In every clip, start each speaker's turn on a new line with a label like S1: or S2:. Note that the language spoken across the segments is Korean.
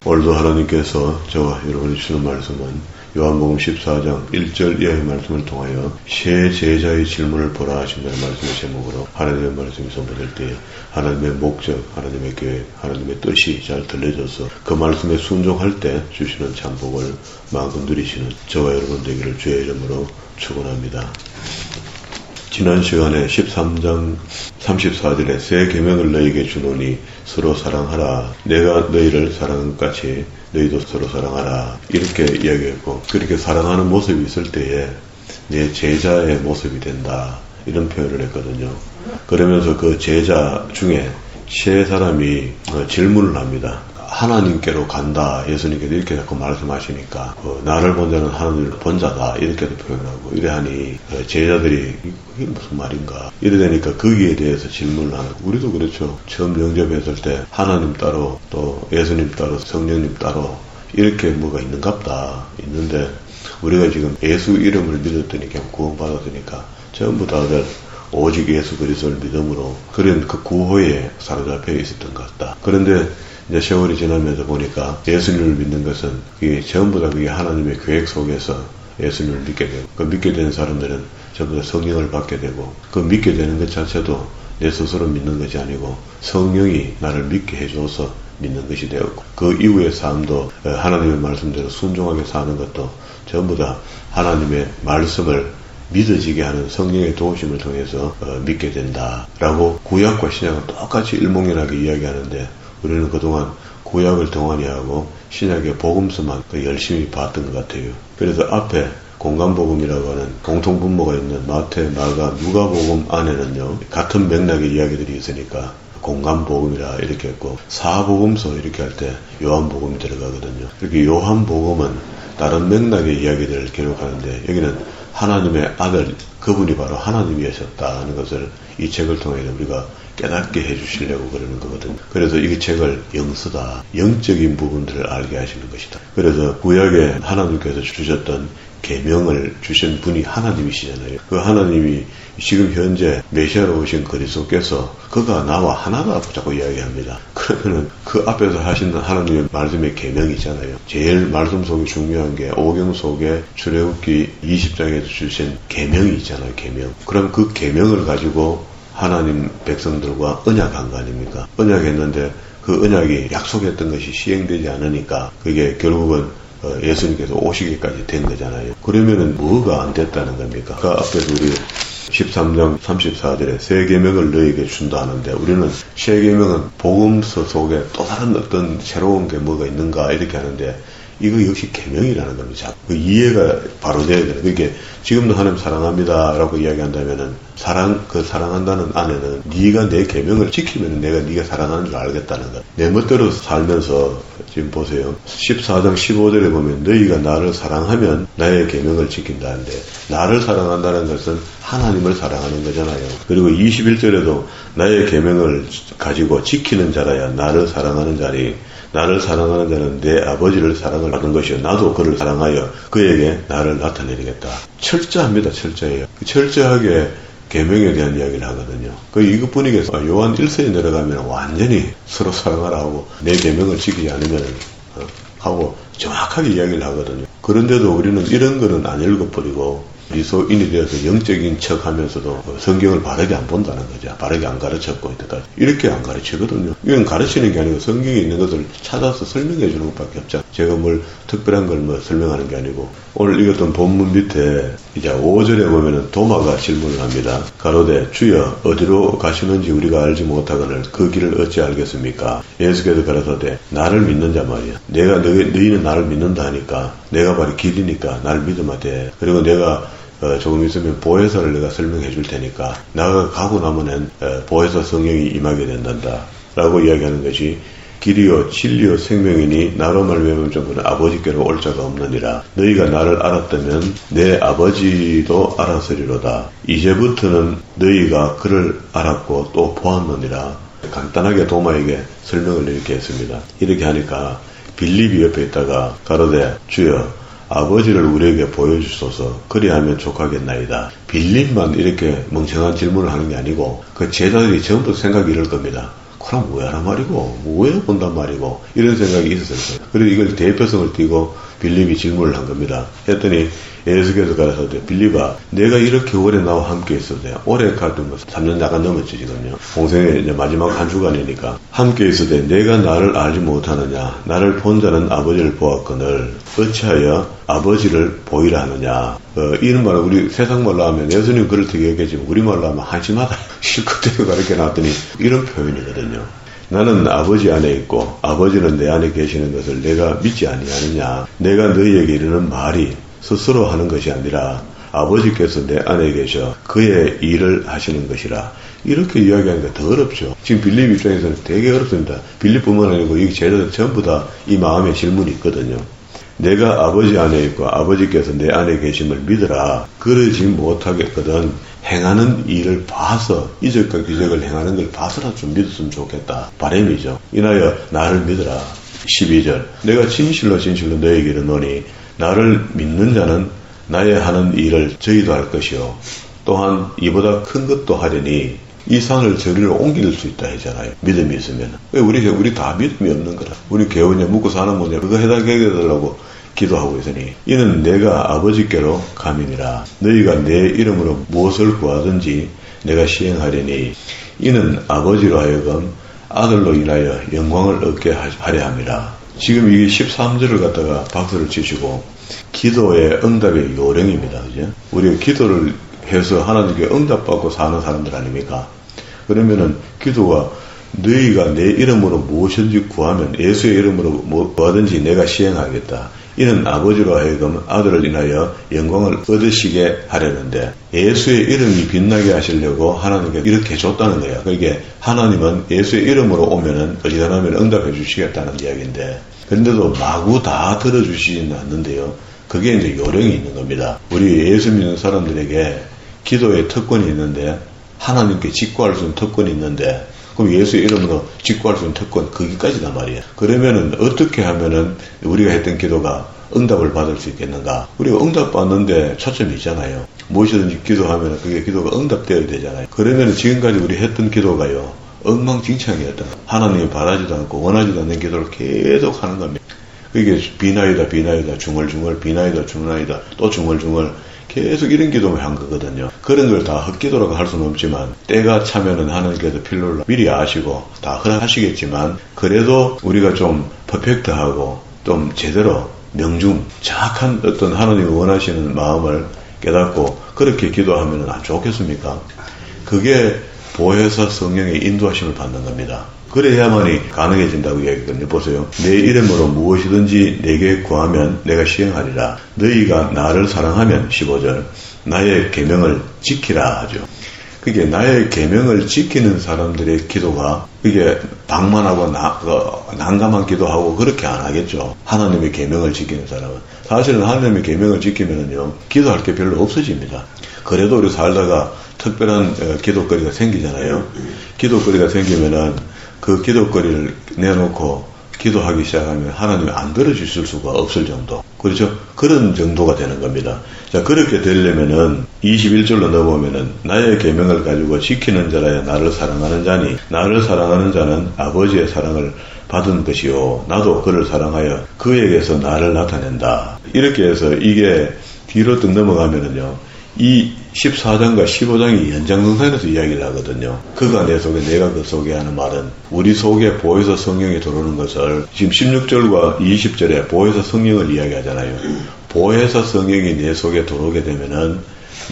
S1: 오늘도 하나님께서 저와 여러분이 주는 말씀은 요한복음 14장 1절 이하의 말씀을 통하여 새 제자의 질문을 보라 하신다는 말씀의 제목으로 하나님의 말씀이 선포될 때에 하나님의 목적, 하나님의 계획, 하나님의 뜻이 잘 들려져서 그 말씀에 순종할 때 주시는 참복을 마음껏 누리시는 저와 여러분 되기를 주의 이름으로 축원합니다. 지난 시간에 13장 34절에 새 계명을 너희에게 주노니 서로 사랑하라. 내가 너희를 사랑한 것 같이 너희도 서로 사랑하라. 이렇게 이야기했고, 그렇게 사랑하는 모습이 있을 때에 내 제자의 모습이 된다. 이런 표현을 했거든요. 그러면서 그 제자 중에 세 사람이 질문을 합니다. 하나님께로 간다. 예수님께서 이렇게 자꾸 말씀하시니까 나를 본 자는 하나님을 본 자다. 이렇게도 표현하고 이래하니 제자들이 이게 무슨 말인가 이래 되니까 거기에 대해서 질문을 하고, 우리도 그렇죠. 처음 영접했을 때 하나님 따로 또 예수님 따로 성령님 따로 이렇게 뭐가 있는갑다. 있는데 우리가 지금 예수 이름을 믿었더니 구원받았으니까 전부 다들 오직 예수 그리스도를 믿음으로 그런 그 구호에 사로잡혀 있었던 것 같다. 그런데 이제 세월이 지나면서 보니까 예수님을 믿는 것은 그게 전부 다 그게 하나님의 계획 속에서 예수님을 믿게 되고, 그 믿게 되는 사람들은 전부 다 성령을 받게 되고, 그 믿게 되는 것 자체도 내 스스로 믿는 것이 아니고 성령이 나를 믿게 해줘서 믿는 것이 되었고, 그 이후의 삶도 하나님의 말씀대로 순종하게 사는 것도 전부 다 하나님의 말씀을 믿어지게 하는 성령의 도우심을 통해서 믿게 된다라고 구약과 신약은 똑같이 일목요연하게 이야기하는데, 우리는 그동안 구약을 동안히 하고 신약의 복음서만 열심히 봤던 것 같아요. 그래서 앞에 공간복음이라고 하는 공통분모가 있는 마태, 마가, 누가복음 안에는요, 같은 맥락의 이야기들이 있으니까 공간복음이라 이렇게 했고, 사복음서 이렇게 할 때 요한복음이 들어가거든요. 이렇게 요한복음은 다른 맥락의 이야기들을 기록하는데, 여기는 하나님의 아들, 그분이 바로 하나님이셨다는 것을 이 책을 통해 우리가 깨닫게 해주시려고 그러는 거거든요. 그래서 이 책을 영서다, 영적인 부분들을 알게 하시는 것이다. 그래서 구약에 하나님께서 주셨던 계명을 주신 분이 하나님이시잖아요. 그 하나님이 지금 현재 메시아로 오신 그리스도께서 그가 나와 하나다고 자꾸 이야기합니다. 그러면은 그 앞에서 하시는 하나님의 말씀의 계명이 있잖아요. 제일 말씀 속에 중요한 게 오경 속에 출애굽기 20장에서 주신 계명이 있잖아요. 계명. 그럼 그 계명을 가지고 하나님 백성들과 언약한 거 아닙니까? 언약했는데 그 언약이 약속했던 것이 시행되지 않으니까 그게 결국은 예수님께서 오시기까지 된 거잖아요. 그러면은 뭐가 안 됐다는 겁니까? 그 앞에서 우리 13장 34절에 새 계명을 너희에게 준다 하는데, 우리는 새 계명은 복음서 속에 또 다른 어떤 새로운 게 뭐가 있는가 이렇게 하는데, 이거 역시 계명이라는 겁니다. 그 이해가 바로 돼야 돼요. 그게 지금도 하나님 사랑합니다 라고 이야기한다면은 그 사랑한다는 안에는 네가 내 계명을 지키면 내가 네가 사랑하는 줄 알겠다는 것. 내 멋대로 살면서 지금 보세요. 14장 15절에 보면 너희가 나를 사랑하면 나의 계명을 지킨다는데, 나를 사랑한다는 것은 하나님을 사랑하는 거잖아요. 그리고 21절에도 나의 계명을 가지고 지키는 자라야 나를 사랑하는 자리, 나를 사랑하는 자는 내 아버지를 사랑을 받는 것이요 나도 그를 사랑하여 그에게 나를 나타내리겠다. 철저합니다. 철저해요. 철저하게 계명에 대한 이야기를 하거든요. 이것뿐이겠어. 요한 1서에 내려가면 완전히 서로 사랑하라 하고 내 계명을 지키지 않으면 하고 정확하게 이야기를 하거든요. 그런데도 우리는 이런 거는 안 읽어버리고 미소인이 되어서 영적인 척 하면서도 성경을 바르게 안 본다는 거죠. 바르게 안 가르쳤고 이때까지. 이렇게 안 가르치거든요. 이건 가르치는 게 아니고 성경에 있는 것을 찾아서 설명해 주는 것밖에 없죠. 제가 뭘 특별한 걸 설명하는 게 아니고, 오늘 읽었던 본문 밑에 이제 5절에 보면은 도마가 질문을 합니다. 가로되 주여 어디로 가시는지 우리가 알지 못하거늘 그 길을 어찌 알겠습니까? 예수께서 가라사대 나를 믿는 자 말이야. 너희는 나를 믿는다 하니까 내가 바로 길이니까 나를 믿으면 돼. 그리고 내가 조금 있으면 보혜사를 내가 설명해 줄 테니까 나가 가고 나면은 보혜사 성령이 임하게 된단다 라고 이야기하는 것이, 길이요 진리요 생명이니 나로 말미암은 정부는 아버지께로 올 자가 없느니라. 너희가 나를 알았다면 내 아버지도 알았으리로다. 이제부터는 너희가 그를 알았고 또 보았느니라. 간단하게 도마에게 설명을 이렇게 했습니다. 이렇게 하니까 빌립이 옆에 있다가 가로되 주여 아버지를 우리에게 보여주소서 그리하면 족하겠나이다. 빌립만 이렇게 멍청한 질문을 하는 게 아니고 그 제자들이 전부 생각이 이럴 겁니다. 그럼 왜 하란 말이고, 왜 본단 말이고, 이런 생각이 있었어요. 그래서 이걸 대표성을 띠고 빌립이 질문을 한 겁니다. 했더니 예수께서 가라사대, 빌립아, 내가 이렇게 오래 나와 함께 있어도 돼. 오래 가도 뭐 3년 약간 넘었지 지금요. 공생의 이제 마지막 한 주간이니까 함께 있어도 돼. 내가 나를 알지 못하느냐? 나를 본 자는 아버지를 보았거늘 어찌하여 아버지를 보이라 하느냐? 이런 말은 우리 세상 말로 하면 예수님 그렇게 얘기했지만 우리 말로 하면 한심하다. 실컷대로 가르쳐 놨더니 이런 표현이거든요. 나는 아버지 안에 있고 아버지는 내 안에 계시는 것을 내가 믿지 아니하느냐? 내가 너희에게 이르는 말이 스스로 하는 것이 아니라 아버지께서 내 안에 계셔 그의 일을 하시는 것이라. 이렇게 이야기하니까 더 어렵죠. 지금 빌립 입장에서는 되게 어렵습니다. 빌립뿐만 아니고 이 제자들 전부 다 이 마음의 질문이 있거든요. 내가 아버지 안에 있고 아버지께서 내 안에 계심을 믿으라. 그러지 못하겠거든 행하는 일을 봐서 이적과 기적을 행하는 걸 봐서라도 좀 믿었으면 좋겠다. 바람이죠. 이나여 나를 믿으라. 12절 내가 진실로 너에게 이르노니 나를 믿는 자는 나의 하는 일을 저희도 할 것이요 또한 이보다 큰 것도 하려니 이 산을 저리로 옮길 수 있다 하잖아요. 믿음이 있으면. 왜 우리 다 믿음이 없는 거라. 우리 개운에 묵고 사는 문제 그거 해달라고 기도하고 있으니 이는 내가 아버지께로 가민이라. 너희가 내 이름으로 무엇을 구하든지 내가 시행하려니 이는 아버지로 하여금 아들로 인하여 영광을 얻게 하려 함이라. 지금 이게 13절을 갖다가 박수를 치시고 기도의 응답의 요령입니다. 그죠? 우리가 기도를 해서 하나님께 응답받고 사는 사람들 아닙니까? 그러면은 기도가 너희가 내 이름으로 무엇이든지 구하면 예수의 이름으로 뭐든지 내가 시행하겠다. 이는 아버지로 하여금 아들을 인하여 영광을 얻으시게 하려는데 예수의 이름이 빛나게 하시려고 하나님께 이렇게 줬다는 거예요. 그러니까 하나님은 예수의 이름으로 오면은 어지간하면 응답해 주시겠다는 이야기인데 그런데도 마구 다 들어주시지는 않는데요. 그게 이제 요령이 있는 겁니다. 우리 예수 믿는 사람들에게 기도의 특권이 있는데 하나님께 직구할 수 있는 특권이 있는데 그럼 예수의 이름으로 직구할 수 있는 특권 거기까지단 말이에요. 그러면은 어떻게 하면은 우리가 했던 기도가 응답을 받을 수 있겠는가? 우리가 응답 받는데 초점이 있잖아요. 무엇이든지 기도하면 그게 기도가 응답되어야 되잖아요. 그러면 지금까지 우리 했던 기도가요 엉망진창이었다. 하나님이 바라지도 않고 원하지도 않는 기도를 계속 하는 겁니다. 그게 비나이다 중얼중얼 비나이다 중나이다 또 중얼중얼 계속 이런 기도만 한 거거든요. 그런 걸 다 헛기도라고 할 수는 없지만 때가 차면은 하나님께서 필요를 미리 아시고 다 허락하시겠지만 그래도 우리가 좀 퍼펙트하고 좀 제대로 명중 정확한 어떤 하나님이 원하시는 마음을 깨닫고 그렇게 기도하면 안 좋겠습니까? 그게 보혜사 성령의 인도하심을 받는 겁니다. 그래야만이 가능해진다고 이야기했거든요. 보세요. 내 이름으로 무엇이든지 내게 구하면 내가 시행하리라. 너희가 나를 사랑하면 15절 나의 계명을 지키라 하죠. 그게 나의 계명을 지키는 사람들의 기도가 그게 방만하고 난감한 기도하고 그렇게 안 하겠죠. 하나님의 계명을 지키는 사람은. 사실은 하나님의 계명을 지키면은요 기도할 게 별로 없어집니다. 그래도 우리 살다가 특별한 기도거리가 생기잖아요. 기도거리가 생기면은 그 기도거리를 내놓고 기도하기 시작하면 하나님이 안 들어주실 수가 없을 정도. 그렇죠? 그런 정도가 되는 겁니다. 자, 그렇게 되려면은 21절로 넘어오면은 나의 계명을 가지고 지키는 자라야 나를 사랑하는 자니 나를 사랑하는 자는 아버지의 사랑을 받은 것이요 나도 그를 사랑하여 그에게서 나를 나타낸다. 이렇게 해서 이게 뒤로 뚝 넘어가면은요 이 14장과 15장이 연장선상에서 이야기를 하거든요. 그가 내 속에 내가 그 속에 하는 말은 우리 속에 보혜사 성령이 들어오는 것을 지금 16절과 20절에 보혜사 성령을 이야기하잖아요. 보혜사 성령이 내 속에 들어오게 되면은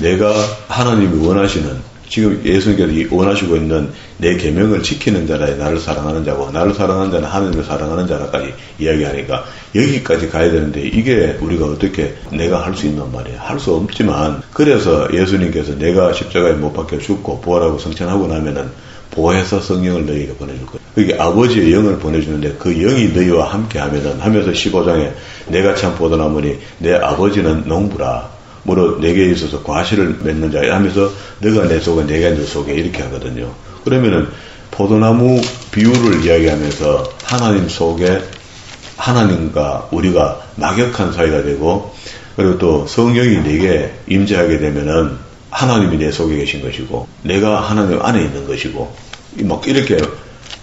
S1: 내가 하나님이 원하시는 지금 예수님께서 원하시고 있는 내 계명을 지키는 자라 나를 사랑하는 자고 나를 사랑하는 자는 하나님을 사랑하는 자라까지 이야기하니까 여기까지 가야 되는데 이게 우리가 어떻게 내가 할 수 있는 말이에요. 할 수 없지만 그래서 예수님께서 내가 십자가에 못 박혀 죽고 부활하고 성천하고 나면은 보혜사 성령을 너희에게 보내줄 거예요. 그게 아버지의 영을 보내주는데 그 영이 너희와 함께 하면은 하면서 15장에 내가 참 포도나무니 내 아버지는 농부라. 무릇 내게 있어서 과실을 맺는 자 하면서 너가 내 속에 내가 너 속에 이렇게 하거든요. 그러면은 포도나무 비유를 이야기하면서 하나님 속에 하나님과 우리가 막역한 사이가 되고 그리고 또 성령이 내게 임재하게 되면은 하나님이 내 속에 계신 것이고 내가 하나님 안에 있는 것이고 막 이렇게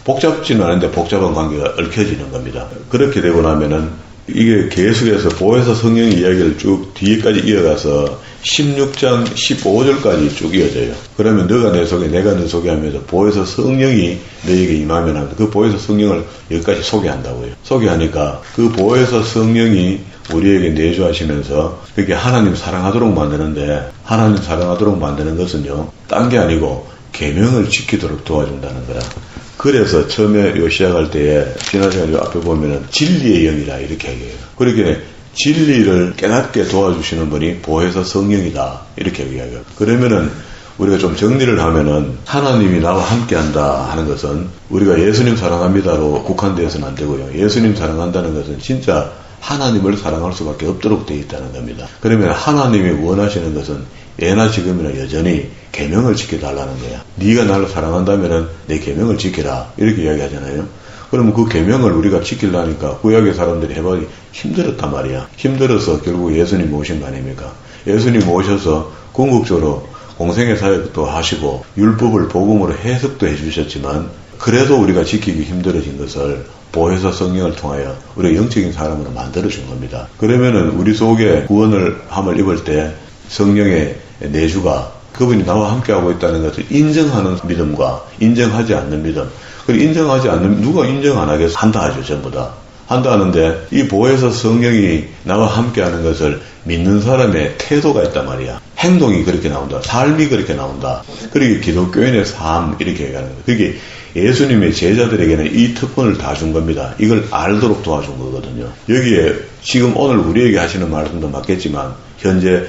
S1: 복잡지는 않은데 복잡한 관계가 얽혀지는 겁니다. 그렇게 되고 나면은 이게 계속해서 보혜사 성령 이야기를 쭉 뒤에까지 이어가서 16장 15절까지 쭉 이어져요. 그러면 너가 내 속에 내가 너 속에 하면서 보혜사 성령이 너에게 임하면 그 보혜사 성령을 여기까지 소개한다고요. 소개하니까 그 보혜사 성령이 우리에게 내주하시면서 그렇게 하나님 사랑하도록 만드는데, 하나님 사랑하도록 만드는 것은요 딴 게 아니고 계명을 지키도록 도와준다는 거라. 그래서 처음에 요 시작할 때에 지난 시간에 앞에 보면은 진리의 영이라 이렇게 얘기해요. 그렇게 진리를 깨닫게 도와주시는 분이 보혜사 성령이다 이렇게 이야기해요. 그러면은 우리가 좀 정리를 하면은 하나님이 나와 함께한다 하는 것은 우리가 예수님 사랑합니다로 국한되어서는 안 되고요. 예수님 사랑한다는 것은 진짜 하나님을 사랑할 수밖에 없도록 되어 있다는 겁니다. 그러면 하나님이 원하시는 것은 예나 지금이나 여전히 계명을 지켜달라는 거야. 네가 나를 사랑한다면은 내 계명을 지켜라 이렇게 이야기하잖아요. 그러면 그 계명을 우리가 지키려니까 구약의 사람들이 해보니 힘들었단 말이야. 힘들어서 결국 예수님 오신 거 아닙니까? 예수님 오셔서 궁극적으로 공생의 사역도 하시고 율법을 복음으로 해석도 해주셨지만 그래도 우리가 지키기 힘들어진 것을 보혜사 성령을 통하여 우리가 영적인 사람으로 만들어준 겁니다. 그러면은 우리 속에 구원을 함을 입을 때 성령의 내주가 그분이 나와 함께하고 있다는 것을 인정하는 믿음과 인정하지 않는 믿음. 그리고 인정하지 않는, 누가 인정 안 하겠어? 한다 하죠, 전부 다. 한다 하는데 이 보혜사 성령이 나와 함께하는 것을 믿는 사람의 태도가 있단 말이야. 행동이 그렇게 나온다. 삶이 그렇게 나온다. 그러게 기독교인의 삶 이렇게 얘기하는 거예요. 그게 예수님의 제자들에게는 이 특권을 다 준 겁니다. 이걸 알도록 도와준 거거든요. 여기에 지금 오늘 우리에게 하시는 말씀도 맞겠지만 현재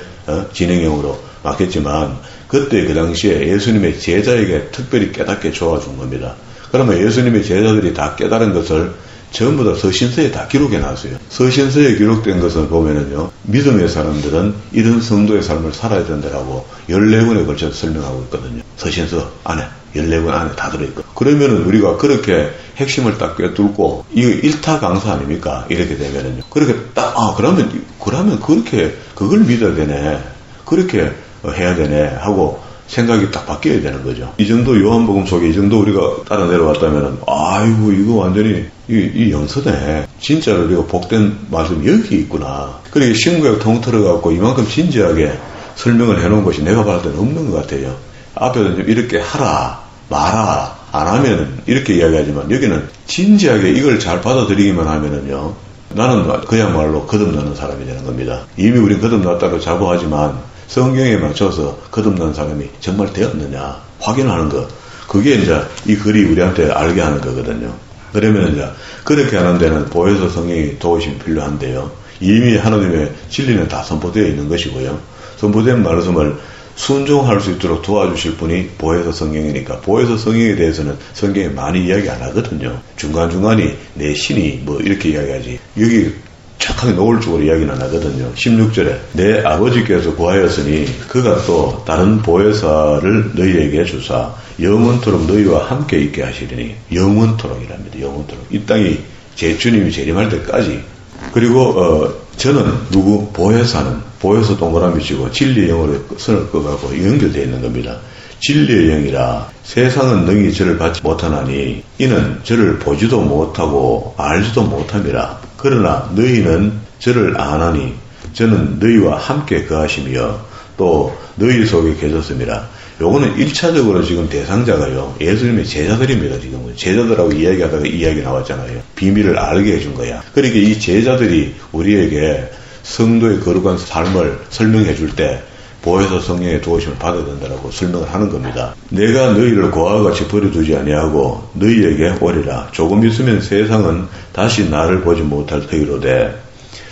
S1: 진행형으로 맞겠지만 그때 그 당시에 예수님의 제자에게 특별히 깨닫게 도와준 겁니다. 그러면 예수님의 제자들이 다 깨달은 것을 전부 다 서신서에 다 기록해 놨어요. 서신서에 기록된 것을 보면은요, 믿음의 사람들은 이런 성도의 삶을 살아야 된다라고 14권에 걸쳐서 설명하고 있거든요. 서신서 안에, 14권 안에 다 들어있거든요. 그러면은 우리가 그렇게 핵심을 딱 꿰뚫고, 이거 일타 강사 아닙니까? 이렇게 되면은요. 그렇게 딱, 그러면 그렇게, 그걸 믿어야 되네. 그렇게 해야 되네. 하고, 생각이 딱 바뀌어야 되는 거죠. 이 정도 요한복음 속에 이 정도 우리가 따라 내려왔다면은, 아이고, 이거 완전히, 이 영서네. 진짜로 우리가 복된 말씀이 여기 있구나. 그렇게 신구약 통틀어갖고 이만큼 진지하게 설명을 해놓은 것이 내가 봤을 때는 없는 것 같아요. 앞에서 좀 이렇게 하라, 마라, 안 하면은 이렇게 이야기하지만 여기는 진지하게 이걸 잘 받아들이기만 하면은요, 나는 그야말로 거듭나는 사람이 되는 겁니다. 이미 우린 거듭났다고 자부하지만 성경에 맞춰서 거듭난 사람이 정말 되었느냐 확인하는 것, 그게 이제 이 글이 우리한테 알게 하는 거거든요. 그러면 이제 그렇게 하는 데는 보혜사 성령이 도우심이 필요한데요. 이미 하나님의 진리는 다 선포되어 있는 것이고요. 선포된 말씀을 순종할 수 있도록 도와주실 분이 보혜사 성령이니까 보혜사 성령에 대해서는 성경에 많이 이야기 안 하거든요. 중간중간이 내 신이 뭐 이렇게 이야기하지 여기 착하게 노골적으로 이야기는 안 하거든요. 16절에 내 아버지께서 구하였으니 그가 또 다른 보혜사를 너희에게 주사 영원토록 너희와 함께 있게 하시리니, 영원토록이랍니다. 영원토록. 이 땅이 제 주님이 재림할 때까지. 그리고 저는 누구? 보혜사는 보혜사 동그라미 치고 진리의 영으로 선을 꺼가고 연결되어 있는 겁니다. 진리의 영이라 세상은 능히 저를 받지 못하나니 이는 저를 보지도 못하고 알지도 못함이라. 그러나 너희는 저를 아나니 저는 너희와 함께 거하시며 또 너희 속에 계셨음이라. 요거는 1차적으로 지금 대상자가요, 예수님의 제자들입니다. 지금은 제자들하고 이야기하다가 이야기 나왔잖아요. 비밀을 알게 해준 거야. 그러니까 이 제자들이 우리에게 성도의 거룩한 삶을 설명해 줄 때 보혜사 성령의 도우심을 받아야 된다고 설명을 하는 겁니다. 내가 너희를 고아와 같이 버려두지 아니하고 너희에게 오리라. 조금 있으면 세상은 다시 나를 보지 못할 터이로되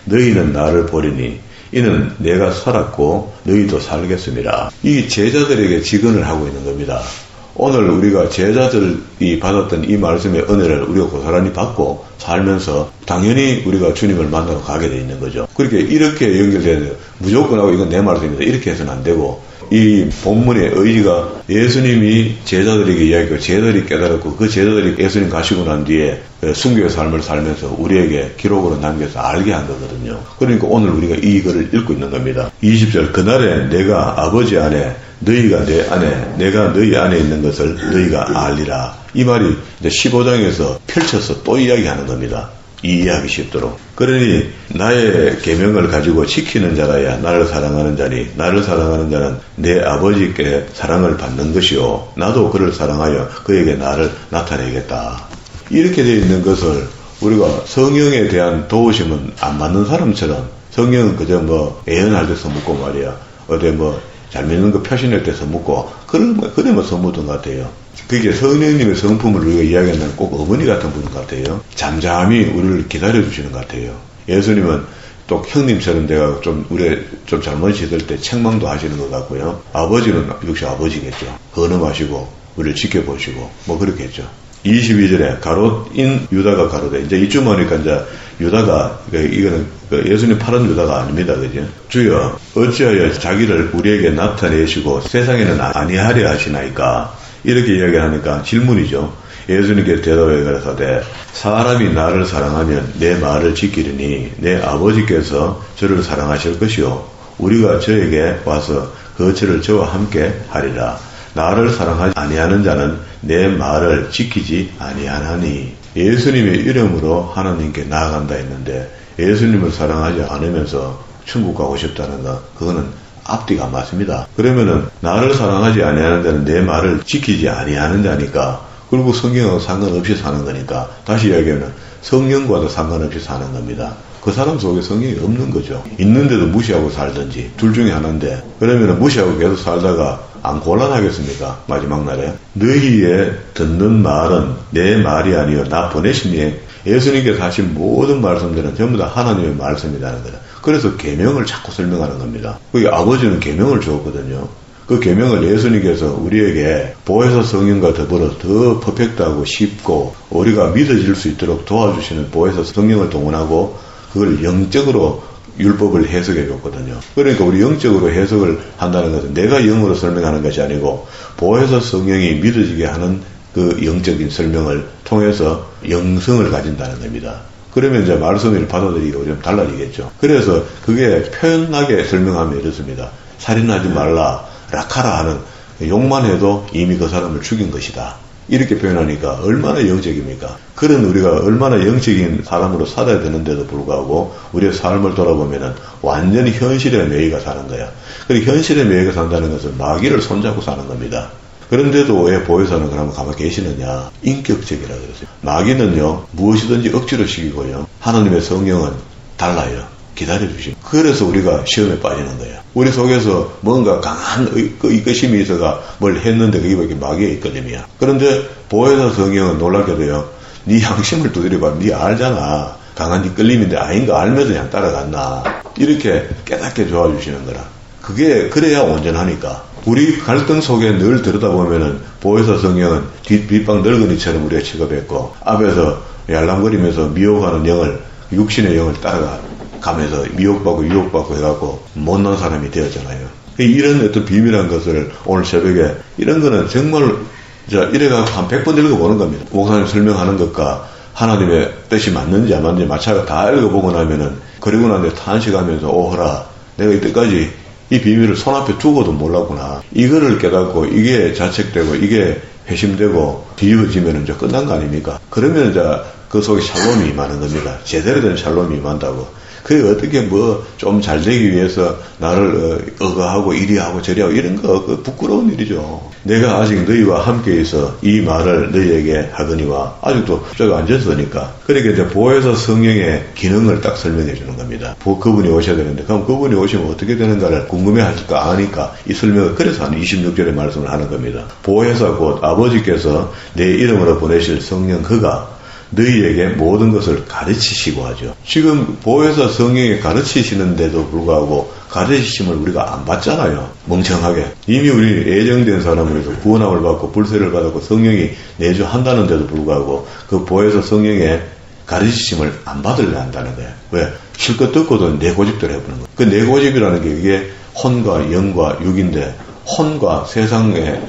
S1: 너희는 나를 보리니 이는 내가 살았고 너희도 살겠음이라. 이 제자들에게 직언을 하고 있는 겁니다. 오늘 우리가 제자들이 받았던 이 말씀의 은혜를 우리가 고스란히 받고 살면서 당연히 우리가 주님을 만나러 가게 돼 있는 거죠. 그렇게 이렇게 연결되는 무조건 하고 이건 내 말씀입니다. 이렇게 해서는 안 되고 이 본문의 의지가 예수님이 제자들에게 이야기하고 제자들이 깨달았고 그 제자들이 예수님 가시고 난 뒤에 순교의 삶을 살면서 우리에게 기록으로 남겨서 알게 한 거거든요. 그러니까 오늘 우리가 이 글을 읽고 있는 겁니다. 20절 그날에 내가 아버지 안에 너희가 내 안에 내가 너희 안에 있는 것을 너희가 알리라. 이 말이 이제 15장에서 펼쳐서 또 이야기하는 겁니다. 이해하기 쉽도록. 그러니 나의 계명을 가지고 지키는 자라야 나를 사랑하는 자니 나를 사랑하는 자는 내 아버지께 사랑을 받는 것이요 나도 그를 사랑하여 그에게 나를 나타내겠다. 이렇게 되어 있는 것을 우리가 성령에 대한 도우심은 안 받는 사람처럼 성령은 그저 뭐 애연할 때 써먹고 말이야 어디 뭐 잘 믿는 거 표시낼 때 써먹고 그러면 써먹던 것 같아요. 그게 성령님의 성품을 우리가 이야기한다면 꼭 어머니 같은 분 같아요. 잠잠히 우리를 기다려주시는 것 같아요. 예수님은 또 형님처럼 내가 좀 우리 좀 잘못했을 때 책망도 하시는 것 같고요. 아버지는 역시 아버지겠죠. 헌음하시고 우리를 지켜보시고 뭐 그렇겠죠. 22절에 가롯인 유다가 가로되 이제 이쯤 오니까 이제 유다가 이거는 예수님 팔은 유다가 아닙니다. 그죠? 주여 어찌하여 자기를 우리에게 나타내시고 세상에는 아니하려 하시나이까 이렇게 이야기하니까 질문이죠. 예수님께 대답해 가라사대 사람이 나를 사랑하면 내 말을 지키리니 내 아버지께서 저를 사랑하실 것이요 우리가 저에게 와서 거처를 저와 함께 하리라. 나를 사랑하지 아니하는 자는 내 말을 지키지 아니하나니. 예수님의 이름으로 하나님께 나아간다 했는데 예수님을 사랑하지 않으면서 천국 가고 싶다는 거 그거는 앞뒤가 안 맞습니다. 그러면은 나를 사랑하지 아니하는 자는 내 말을 지키지 아니하는 자니까 그리고 성경하고 상관없이 사는 거니까 다시 이야기하면 성령과도 상관없이 사는 겁니다. 그 사람 속에 성령이 없는 거죠. 있는데도 무시하고 살든지 둘 중에 하나인데 그러면은 무시하고 계속 살다가 안 곤란하겠습니까? 마지막 날에 너희의 듣는 말은 내 말이 아니요 나 보내신 예수님께서 하신 모든 말씀들은 전부 다 하나님의 말씀이라는 거예요. 그래서 계명을 자꾸 설명하는 겁니다. 그게 아버지는 계명을 주었거든요. 그 계명을 예수님께서 우리에게 보혜사 성령과 더불어 더 퍼펙트하고 쉽고 우리가 믿어질 수 있도록 도와주시는 보혜사 성령을 동원하고 그걸 영적으로 율법을 해석해 줬거든요. 그러니까 우리 영적으로 해석을 한다는 것은 내가 영어로 설명하는 것이 아니고 보혜사 성령이 믿어지게 하는 그 영적인 설명을 통해서 영성을 가진다는 겁니다. 그러면 이제 말씀을 받아들이기가 좀 달라지겠죠. 그래서 그게 표현하게 설명하면 이렇습니다. 살인하지 말라, 락하라 하는 욕만 해도 이미 그 사람을 죽인 것이다. 이렇게 표현하니까 얼마나 영적입니까? 그런 우리가 얼마나 영적인 사람으로 살아야 되는데도 불구하고 우리의 삶을 돌아보면은 완전히 현실의 매이가 사는 거야. 그리고 현실의 매이가 산다는 것은 마귀를 손잡고 사는 겁니다. 그런데도 왜 보혜사는 그러면 가만히 계시느냐? 인격적이라 그랬어요. 마귀는요, 무엇이든지 억지로 시키고요. 하나님의 성령은 달라요. 기다려주시고. 그래서 우리가 시험에 빠지는 거예요. 우리 속에서 뭔가 강한 의심이 있어가 뭘 했는데 그게 마귀의 이끌림이야. 그런데 보혜사 성령은 놀랍게도요, 네 양심을 두드려봐. 네 알잖아. 강한 이끌림인데 아닌 거 알면서 그냥 따라갔나. 이렇게 깨닫게 도와주시는 거라. 그게 그래야 온전하니까. 우리 갈등 속에 늘 들여다보면은 보혜사 성령은 뒷방 늙은이처럼 우리가 취급했고 앞에서 얄랑거리면서 미혹하는 영을 육신의 영을 따라가면서 미혹받고 유혹받고 해갖고 못난 사람이 되었잖아요. 이런 어떤 비밀한 것을 오늘 새벽에 이런 거는 정말 이래갖고 한 100번 읽어보는 겁니다. 목사님 설명하는 것과 하나님의 뜻이 맞는지 안 맞는지 마찬가지로 다 읽어보고 나면은 그리고 난 뒤에 탄식하면서 오호라 내가 이때까지 이 비밀을 손앞에 두고도 몰랐구나. 이거를 깨닫고 이게 자책되고 이게 회심되고 뒤집어지면 이제 끝난 거 아닙니까? 그러면 이제 그 속에 샬롬이 임하는 겁니다. 제대로 된 샬롬이 임한다고. 그게 어떻게 뭐 좀 잘 되기 위해서 나를 억어하고 이리하고 저리하고 이런 거 부끄러운 일이죠. 내가 아직 너희와 함께 있어 이 말을 너희에게 하거니와 아직도 저기 앉았으니까. 그러니까 이제 보혜사 성령의 기능을 딱 설명해 주는 겁니다. 그분이 오셔야 되는데 그럼 그분이 오시면 어떻게 되는가를 궁금해 하실까 아니까 이 설명을 그래서 한 26절의 말씀을 하는 겁니다. 보혜사 곧 아버지께서 내 이름으로 보내실 성령 그가 너희에게 모든 것을 가르치시고 하죠. 지금 보혜사 성령이 가르치시는데도 불구하고 가르치심을 우리가 안 받잖아요. 멍청하게. 이미 우리 예정된 사람으로서 구원함을 받고 불세를 받았고 성령이 내주한다는데도 불구하고 그 보혜사 성령의 가르치심을 안 받으려 한다는 거예요. 왜? 실컷 듣고도 내 고집대로 해보는 거예요. 그 내 고집이라는 게 이게 혼과 영과 육인데 혼과 세상에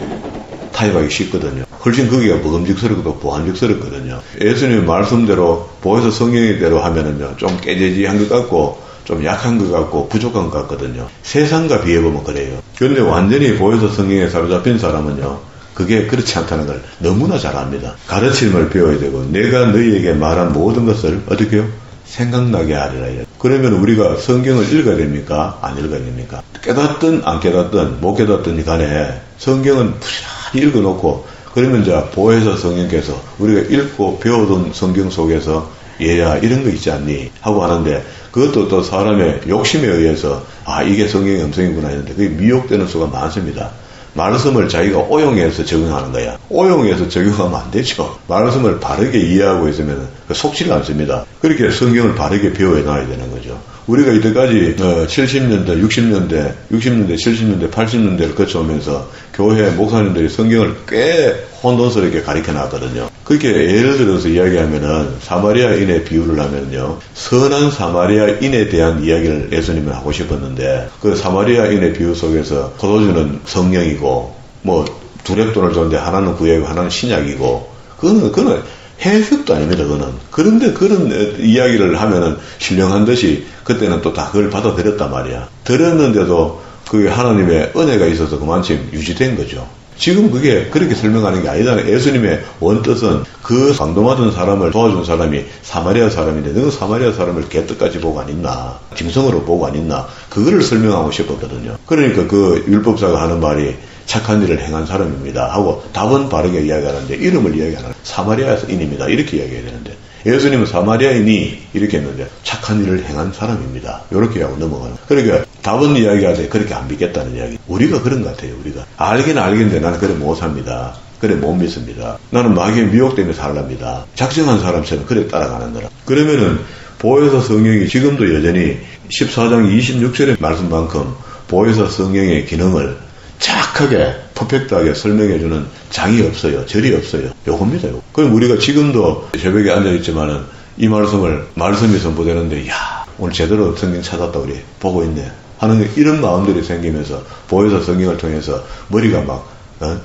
S1: 타협하기 쉽거든요. 훨씬 거기가 먹음직스럽고 보안직스럽거든요. 예수님 말씀대로 보혜사 성경대로 하면은요, 좀 깨재지한 것 같고 좀 약한 것 같고 부족한 것 같거든요. 세상과 비해보면 그래요. 그런데 완전히 보혜사 성경에 사로잡힌 사람은요, 그게 그렇지 않다는 걸 너무나 잘 압니다. 가르침을 배워야 되고 내가 너희에게 말한 모든 것을 어떻게 해요? 생각나게 하리라. 그러면 우리가 성경을 읽어야 됩니까? 안 읽어야 됩니까? 깨닫든 안 깨닫든 못 깨닫든 간에 성경은 부지런히 읽어놓고 그러면 이제 보혜사 성경께서 우리가 읽고 배워둔 성경 속에서 얘야 이런 거 있지 않니? 하고 하는데 그것도 또 사람의 욕심에 의해서 이게 성경의 음성이구나 했는데 그게 미혹되는 수가 많습니다. 말씀을 자기가 오용해서 적용하는 거야. 오용해서 적용하면 안 되죠. 말씀을 바르게 이해하고 있으면 속지가 않습니다. 그렇게 성경을 바르게 배워놔야 되는 거죠. 우리가 이때까지 70년대, 60년대, 70년대, 80년대를 거쳐오면서 교회 목사님들이 성경을 꽤 혼돈스럽게 가르쳐놨거든요. 그렇게 예를 들어서 이야기하면은 사마리아인의 비유를 하면요, 선한 사마리아인에 대한 이야기를 예수님은 하고 싶었는데 그 사마리아인의 비유 속에서 포도주는 성령이고 뭐 두렙돈을 줬는데 하나는 구약이고 하나는 신약이고 그거는 해석도 아닙니다. 그런데 그런 이야기를 하면은 신령한 듯이 그때는 또 다 그걸 받아들였단 말이야. 들었는데도 그게 하나님의 은혜가 있어서 그만큼 유지된 거죠. 지금 그게 그렇게 설명하는 게 아니잖아요. 예수님의 원뜻은 그 강도받은 사람을 도와준 사람이 사마리아 사람인데 너 사마리아 사람을 개떡같이 보고 안 있나? 짐승으로 보고 안 있나? 그거를 설명하고 싶었거든요. 그러니까 그 율법사가 하는 말이 착한 일을 행한 사람입니다 하고 답은 바르게 이야기하는데 이름을 이야기하는 사마리아인입니다 이렇게 이야기해야 되는데 예수님은 사마리아인이 이렇게 했는데 착한 일을 행한 사람입니다 이렇게 하고 넘어가는. 그러니까 답은 이야기하되 그렇게 안 믿겠다는 이야기. 우리가 그런 것 같아요. 우리가 알긴 알겠는데 나는 그래 못 삽니다. 그래 못 믿습니다. 나는 마귀의 미혹 때문에 살랍니다. 작정한 사람처럼 그래 따라가는 거라. 그러면은 보혜사 성경이 지금도 여전히 14장 26절의 말씀만큼 보혜사 성경의 기능을 착하게 퍼펙트하게 설명해주는 장이 없어요. 절이 없어요. 요겁니다. 요거. 그럼 우리가 지금도 새벽에 앉아있지만은 이 말씀이 선포되는데 야 오늘 제대로 성경 찾았다 우리 보고 있네 하는 이런 마음들이 생기면서 보혜사 성경을 통해서 머리가 막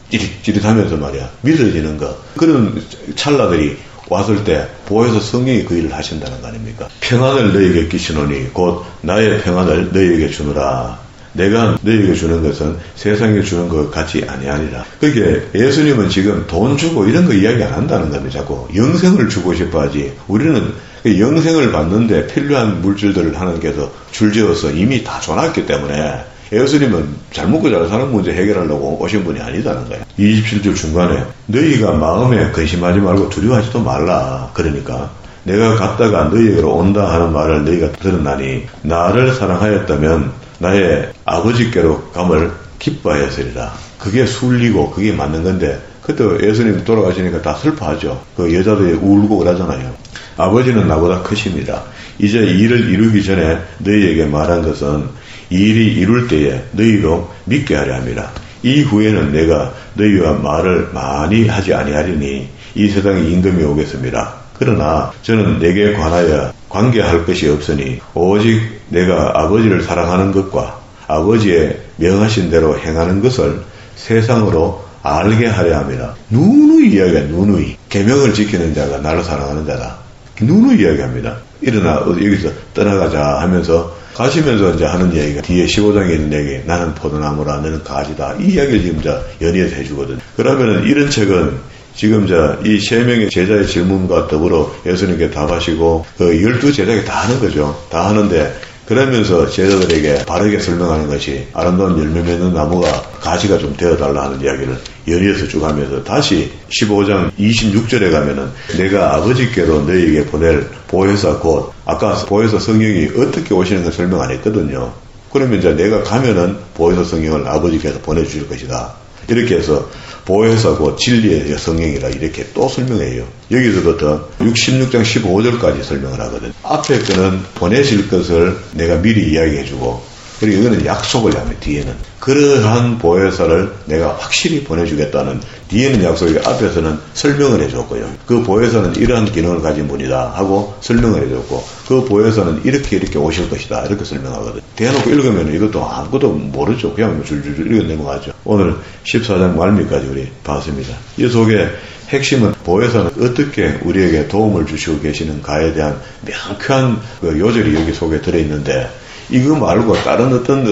S1: 찌릿찌릿하면서 말이야 믿어지는 거. 그런 찰나들이 왔을 때 보혜사 성령이 그 일을 하신다는 거 아닙니까? 평안을 너희에게 끼치노니 곧 나의 평안을 너희에게 주노라. 내가 너희에게 주는 것은 세상에 주는 것 같이 아니하니라. 그렇게 예수님은 지금 돈 주고 이런 거 이야기 안 한다는 겁니다. 자꾸 영생을 주고 싶어 하지. 우리는 영생을 받는데 필요한 물질들을 하나님께서 줄지어서 이미 다 줘놨기 때문에 예수님은 잘 먹고 잘 사는 문제 해결하려고 오신 분이 아니다는 거예요. 27절 중간에 너희가 마음에 근심하지 말고 두려워하지도 말라. 그러니까 내가 갔다가 너희에게로 온다 하는 말을 너희가 들었나니 나를 사랑하였다면 나의 아버지께로 감을 기뻐하였으리라. 그게 순리고 그게 맞는 건데 그때 예수님 돌아가시니까 다 슬퍼하죠. 그 여자들이 울고 그러잖아요. 아버지는 나보다 크십니다. 이제 일을 이루기 전에 너희에게 말한 것은 이 일이 이룰 때에 너희로 믿게 하려 함이라. 이후에는 내가 너희와 말을 많이 하지 아니하리니 이 세상에 임금이 오겠습니다. 그러나 저는 내게 관하여 관계할 것이 없으니 오직 내가 아버지를 사랑하는 것과 아버지의 명하신 대로 행하는 것을 세상으로 알게 하려 함이라. 누누이 이야기해. 누누이 계명을 지키는 자가 나를 사랑하는 자다. 누누이 이야기합니다. 일어나 여기서 떠나가자 하면서 가시면서 이제 하는 얘기가 뒤에 15장에 있는 얘기 나는 포도나무라 너는 가지다. 이 이야기를 지금 연이어서 해주거든. 그러면은 이런 책은 지금 이 3명의 제자의 질문과 더불어 예수님께 답하시고 그 12제자에게 다 하는 거죠. 다 하는데 그러면서 제자들에게 바르게 설명하는 것이 아름다운 열매 맺는 나무가 가지가 좀 되어달라 하는 이야기를 연이어서 쭉 하면서 다시 15장 26절에 가면은 내가 아버지께로 너희에게 보낼 보혜사 곧 아까 보혜사 성령이 어떻게 오시는 걸 설명 안 했거든요. 그러면 이제 내가 가면은 보혜사 성령을 아버지께서 보내주실 것이다. 이렇게 해서 보혜사 곧 진리의 성령이라 이렇게 또 설명해요. 여기서부터 16장 15절까지 설명을 하거든. 앞에 거는 보내실 것을 내가 미리 이야기해주고 그리고 이거는 약속을 합니다. 뒤에는 그러한 보혜사를 내가 확실히 보내주겠다는 뒤에는 약속이 앞에서는 설명을 해줬고요. 그 보혜사는 이러한 기능을 가진 분이다 하고 설명을 해줬고 그 보혜사는 이렇게 오실 것이다 이렇게 설명하거든요. 대놓고 읽으면 이것도 아무것도 모르죠. 그냥 줄줄줄 읽어 넘어가죠. 오늘 14장 말미까지 우리 봤습니다. 이 속에 핵심은 보혜사는 어떻게 우리에게 도움을 주시고 계시는가에 대한 명쾌한 그 요절이 여기 속에 들어있는데 이거 말고 다른 어떤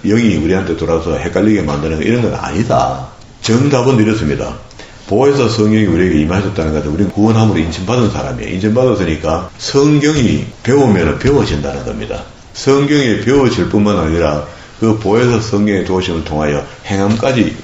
S1: 영이 우리한테 돌아서 헷갈리게 만드는 이런 건 아니다. 정답은 이렇습니다. 보혜사 성령이 우리에게 임하셨다는 것은 우리는 구원함으로 인침받은 사람이에요. 인침받았으니까 성경이 배우면 배워진다는 겁니다. 성경이 배워질 뿐만 아니라 그 보혜사 성령의 도우심을 통하여 행함까지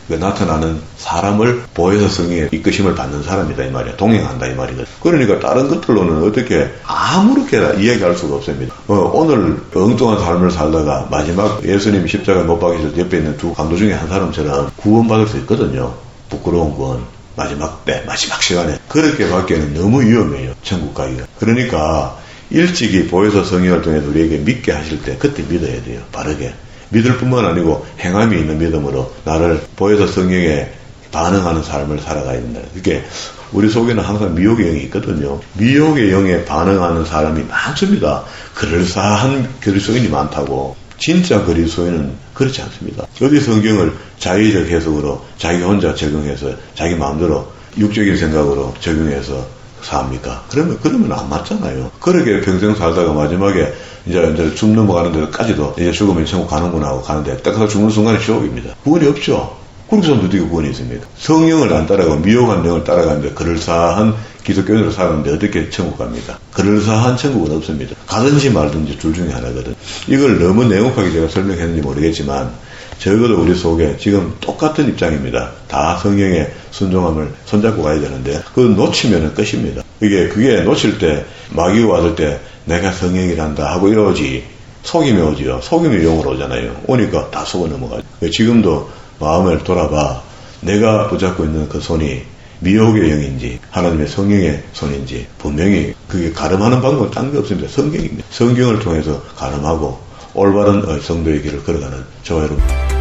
S1: 나타나는 사람을 보혜사 성령의 이끄심을 받는 사람이다 이 말이야. 동행한다 이 말이거든. 그러니까 다른 것들로는 어떻게 아무렇게나 이야기할 수가 없습니다. 오늘 엉뚱한 삶을 살다가 마지막 예수님이 십자가에 못 박히실 때 옆에 있는 두 강도 중에 한 사람처럼 구원받을 수 있거든요. 부끄러운 구원. 마지막 때, 마지막 시간에. 그렇게 받기에는 너무 위험해요. 천국 가기가. 그러니까 일찍이 보혜사 성령을 통해서 우리에게 믿게 하실 때 그때 믿어야 돼요. 바르게. 믿을 뿐만 아니고 행함이 있는 믿음으로 나를 보혜사 성령에 반응하는 삶을 살아가야 된다. 그게 우리 속에는 항상 미혹의 영이 있거든요. 미혹의 영에 반응하는 사람이 많습니다. 그럴싸한 그리스도인이 많다고. 진짜 그리스도인은 그렇지 않습니다. 어디 성경을 자의적 해석으로 자기 혼자 적용해서 자기 마음대로 육적인 생각으로 적용해서 삽니까? 그러면 안 맞잖아요. 그렇게 평생 살다가 마지막에 이제 숨 넘어가는 데까지도 이제 죽으면 천국 가는구나 하고 가는데 딱 가서 죽는 순간에 지옥입니다. 구원이 없죠. 그렇게 사람 어떻게 구원이 있습니까? 성령을 안 따라가고 미혹한 영을 따라가는데 그럴싸한 기독교인으로 살았는데 어떻게 천국 갑니까? 그럴싸한 천국은 없습니다. 가든지 말든지 둘 중에 하나거든. 이걸 너무 냉혹하게 제가 설명했는지 모르겠지만 적어도 우리 속에 지금 똑같은 입장입니다. 다 성령의 순종함을 손잡고 가야 되는데 그걸 놓치면은 끝입니다. 그게 놓칠 때 마귀가 왔을 때 내가 성령이란다 하고 이러지 속이면 오지요. 속이면 영으로 오잖아요. 오니까 다 속아 넘어가죠. 지금도 마음을 돌아봐. 내가 붙잡고 있는 그 손이 미혹의 영인지 하나님의 성령의 손인지 분명히 그게 가름하는 방법은 딴 게 없습니다. 성경입니다. 성경을 통해서 가름하고 올바른 성도의 길을 걸어가는 저와 여러분